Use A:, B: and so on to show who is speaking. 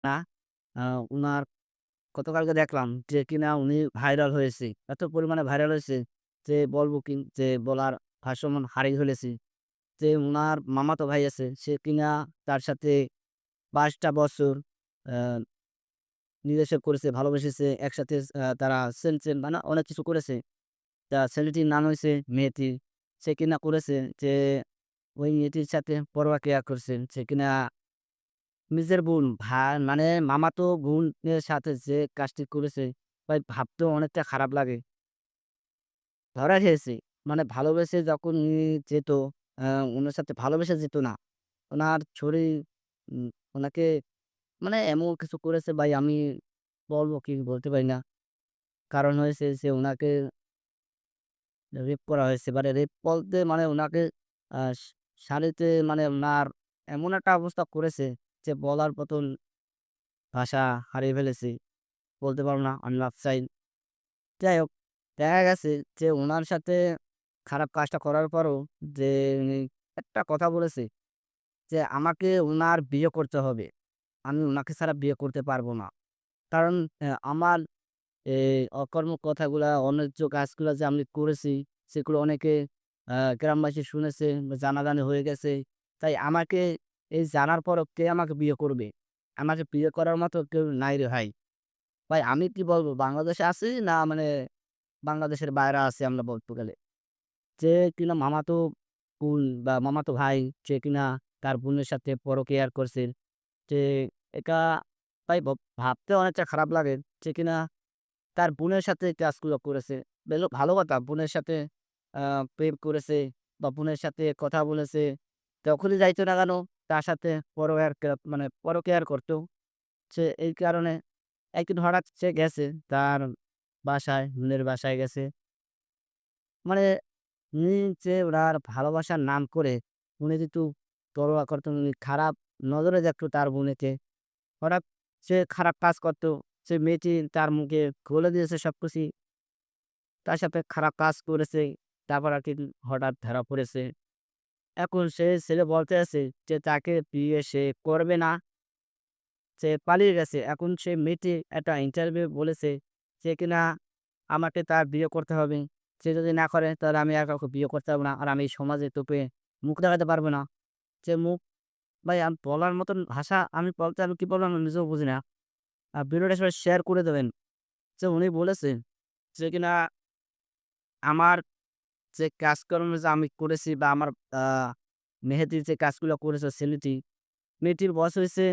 A: না আ উনার গতকালকে দেখলাম যে কিনা উনি ভাইরাল হয়েছে। এত পরিমাণে ভাইরাল হয়েছে যে বলব কি যে বলার ভাষামন হারিয়ে ফেলেছি। যে উনার মামাতো ভাই আছে সে কিনা তার সাথে ২২ টা বছর আ রিলেশন করেছে, ভালোবেসেছে। একসাথে তারা সেম মানে অনেক কিছু করেছে। ছেলেটির নাম হইছে মেহেদী। সে কিনা করেছে যে ওই মেয়েটির সাথে পরক্রিয়া করছে। সে কিনা নিজের বোন মানে মামাতো বোনের সাথে যে কাজটি করেছে ভাই ভাবতেও অনেকটা খারাপ লাগে। ধরা খেয়েছে। মানে ভালোবেসে যখন যেত আ উনার সাথে ভালোবেসে যেত না। উনার শরীর উম উনাকে মানে এমন কিছু করেছে ভাই আমি বলব কি বলতে পারি না। কারণ হয়েছে যে উনাকে রেপ করা হয়েছে। মানে রেপ বলতে মানে উনাকে আ শারীতে মানে উনার এমন একটা অবস্থা করেছে যে বলার মতন ভাষা হারিয়ে ফেলেছি। বলতে পারব না আমি মাফ চাই। যাই হোক, দেখা গেছে যে উনার সাথে খারাপ কাজটা করার পরও যে উনি একটা কথা বলেছে যে, "আমাকে উনার বিয়ে করতে হবে। আমি উনাকে ছাড়া বিয়ে করতে পারব না।" কারণ আমার অকর্ম কথাগুলা, অন্যায্য কাজগুলা যে আমি করেছি, সেগুলো অনেকে গ্রামবাসী শুনেছে, জানাজানি হয়ে গেছে। তাই আমাকে এই জানার পরও কে আমাকে বিয়ে করবে? আমাকে বিয়ে করার মতো কেউ নাই রে ভাই। ভাই আমি কি বলব? বাংলাদেশে আছি না মানে বাংলাদেশের বাইরে আছি আমরা বলতে গেলে। যে কিনা মামাতো বোন বা মামাতো ভাই যে কিনা তার বোনের সাথে পরকীয়া করছে। যে এটা ভাই ভাবতে অনেকটা খারাপ লাগে যে কিনা তার বোনের সাথে কাজগুলো করেছে। ভালো কথা বোনের সাথে আ প্রেম করেছে বা বোনের সাথে কথা বলেছে। যখনই যাইতো না কেন তার সাথে মানে পরকীয়া করত। সে এই কারণে একদিন হঠাৎ সে গেছে তার বাসায়, বোনের বাসায় গেছে। মানে উনি যে উনার ভালোবাসার নাম করে উনি যেহেতু তোলবা করতেন, উনি খারাপ নজরে দেখতো তার বোনকে। হঠাৎ সে খারাপ কাজ করত। সে মেয়েটি তার মুখে খুলে দিয়েছে সবকিছুই। তার সাথে খারাপ কাজ করেছে। তারপর আরকি হঠাৎ ধরা পড়েছে। এখন সে ছেলে বলতে আছে যে তাকে বিয়ে সে করবে না। সে পালিয়ে গেছে। এখন সে মেয়েটি একটা ইন্টারভিউ বলেছে যে কিনা আমাকে তার বিয়ে করতে হবে। সে যদি না করে তাহলে আমি আর কাউকে বিয়ে করতে পারব না। আর আমি এই সমাজে তোকে মুখ দেখাতে পারব না। যে মুখ ভাই বলার মতন ভাষা আমি বলতে আমি কি বলবো আমি নিজেও বুঝি না। ভিডিওটা সবাই শেয়ার করে দেবেন। যে উনি বলেছেন যে কিনা আমার যে কাজকর্ম যে আমি করেছি বা আমার আ মেহেদী যে কাজগুলো করেছে ছেলেটি, মেয়েটির বয়স হইছে